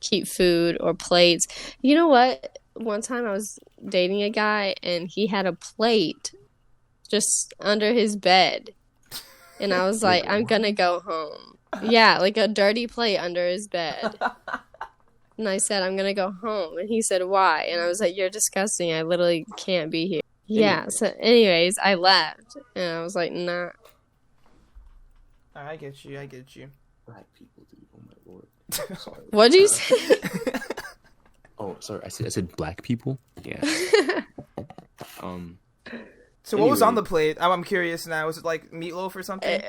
keep food or plates. You know what? One time I was dating a guy and he had a plate just under his bed. And I was like, I'm gonna go home. Yeah, like a dirty plate under his bed. And I said, I'm gonna go home. And he said, why? And I was like, you're disgusting. I literally can't be here. Yeah, so anyways, I left. And I was like, nah. I get you. Black people, dude. Oh my lord. Sorry. What'd you say? Oh, sorry. I said black people. Yeah. So what was on the plate? I'm curious now. Was it like meatloaf or something?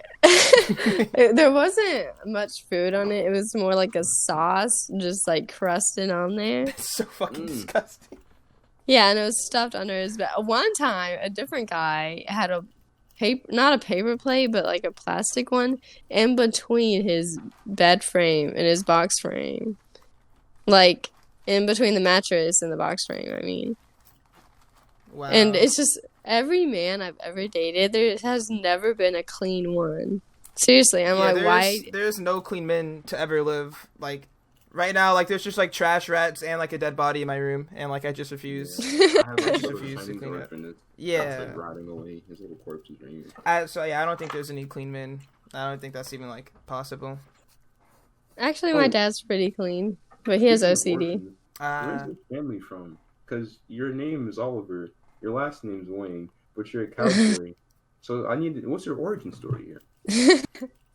There wasn't much food on it. It was more like a sauce, just like crusted on there. It's so fucking disgusting. Yeah, and it was stuffed under his bed. One time, a different guy had a not a paper plate, but like a plastic one in between his bed frame and his box frame. Like, in between the mattress and the box frame, I mean. Wow. And it's just, every man I've ever dated, there has never been a clean one. Seriously, I'm like, why? There's no clean men to ever live. Like, right now, like, there's just, like, trash rats and, like, a dead body in my room. And, like, I just refuse. I just refuse to clean it. Yeah. Like rotting away. His little corpses right here. So, yeah, I don't think there's any clean men. I don't think that's even, like, possible. Actually, my dad's pretty clean, but he has OCD. Where's your family from? Because your name is Oliver, your last name's Wayne, but you're a cowboy. So what's your origin story here?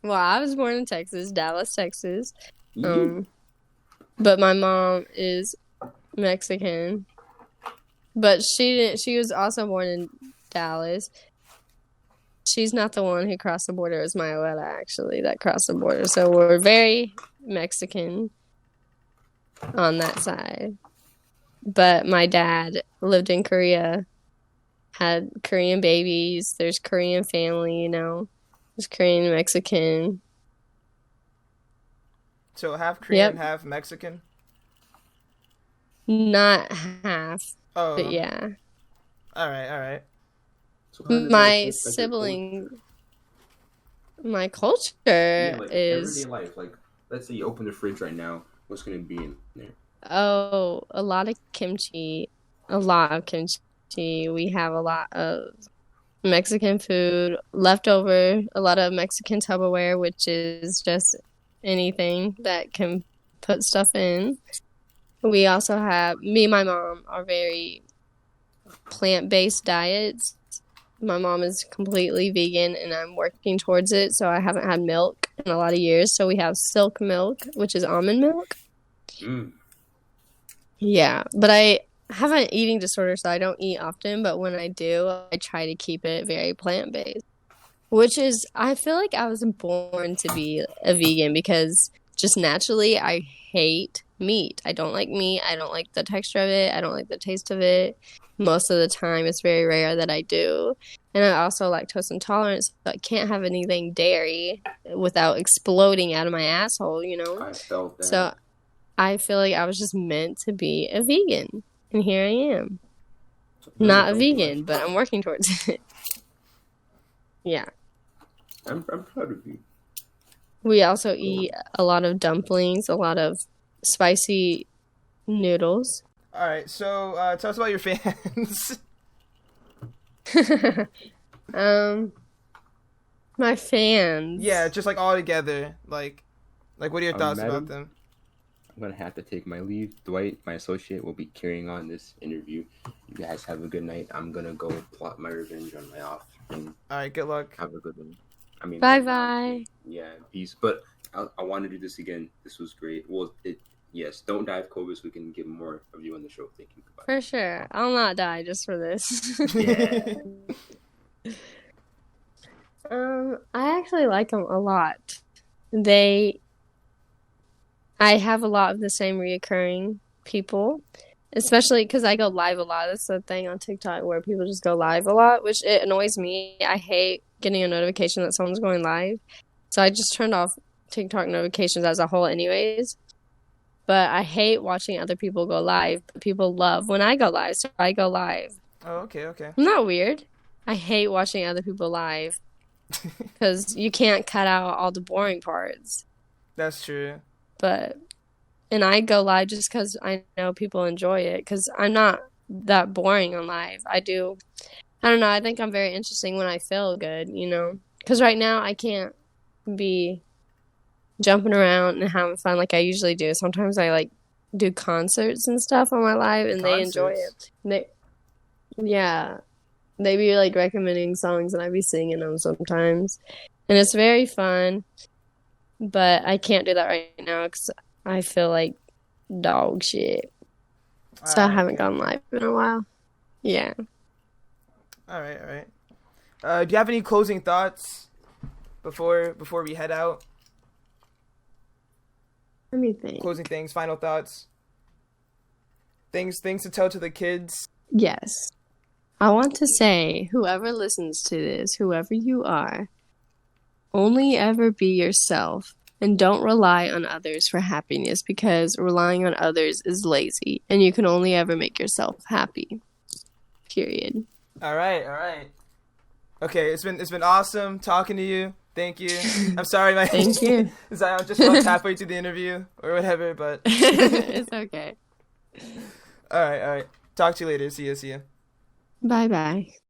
Well, I was born in Texas, Dallas, Texas. But my mom is Mexican. But she was also born in Dallas. She's not the one who crossed the border. It was my abuela, actually, that crossed the border. So we're very Mexican on that side. But my dad lived in Korea, had Korean babies. There's Korean family, you know. There's Korean, Mexican. So half Korean, half Mexican? Not half, but yeah. All right. So My sibling, my culture is... everyday life. Like, let's say you open the fridge right now. What's going to be in there? Oh, a lot of kimchi. A lot of kimchi. We have a lot of Mexican food, leftover, a lot of Mexican Tupperware, which is just anything that can put stuff in. We also have, me and my mom are very plant-based diets. My mom is completely vegan, and I'm working towards it, so I haven't had milk in a lot of years. So we have silk milk, which is almond milk. Yeah, but I have an eating disorder, so I don't eat often, but when I do, I try to keep it very plant-based. Which is, I feel like I was born to be a vegan because just naturally I hate meat. I don't like meat. I don't like the texture of it. I don't like the taste of it. Most of the time, it's very rare that I do. And I'm also lactose intolerant, so I can't have anything dairy without exploding out of my asshole, you know? I felt that. So I feel like I was just meant to be a vegan. And here I am. Not a vegan, but I'm working towards it. Yeah. I'm proud of you. We also eat a lot of dumplings, a lot of spicy noodles. All right, so tell us about your fans. My fans. Yeah, just like all together. Like what are your thoughts about them? I'm gonna have to take my leave. Dwight, my associate, will be carrying on this interview. You guys have a good night. I'm gonna go plot my revenge on my off. And all right, good luck. have a good one. I mean, bye. Yeah, peace. But I want to do this again. This was great. Well, yes, don't die of COVID so we can get more of you on the show. Thank you. Goodbye. For sure. I'll not die just for this. Yeah. I actually like them a lot. I have a lot of the same reoccurring people, especially because I go live a lot. That's the thing on TikTok where people just go live a lot, which it annoys me. I hate getting a notification that someone's going live. So I just turned off TikTok notifications as a whole anyways. But I hate watching other people go live. But people love when I go live, so I go live. Oh, okay. I'm not weird. I hate watching other people live. because you can't cut out all the boring parts. That's true. And I go live just because I know people enjoy it, because I'm not that boring on live. I don't know, I think I'm very interesting when I feel good, you know? Because right now I can't be jumping around and having fun like I usually do. Sometimes I like do concerts and stuff on my live, and they enjoy it. They be like recommending songs, and I be singing them sometimes, and it's very fun. But I can't do that right now because I feel like dog shit. So I haven't gone live in a while. Yeah. All right. Do you have any closing thoughts before we head out? Let me think. Closing things, final thoughts. Things to tell to the kids. Yes. I want to say, whoever listens to this, whoever you are, only ever be yourself, and don't rely on others for happiness, because relying on others is lazy, and you can only ever make yourself happy. Period. All right. Okay, it's been awesome talking to you. Thank you. I'm sorry, Thank you. I'm just about halfway through the interview or whatever, but It's okay. All right. Talk to you later. See you. Bye-bye.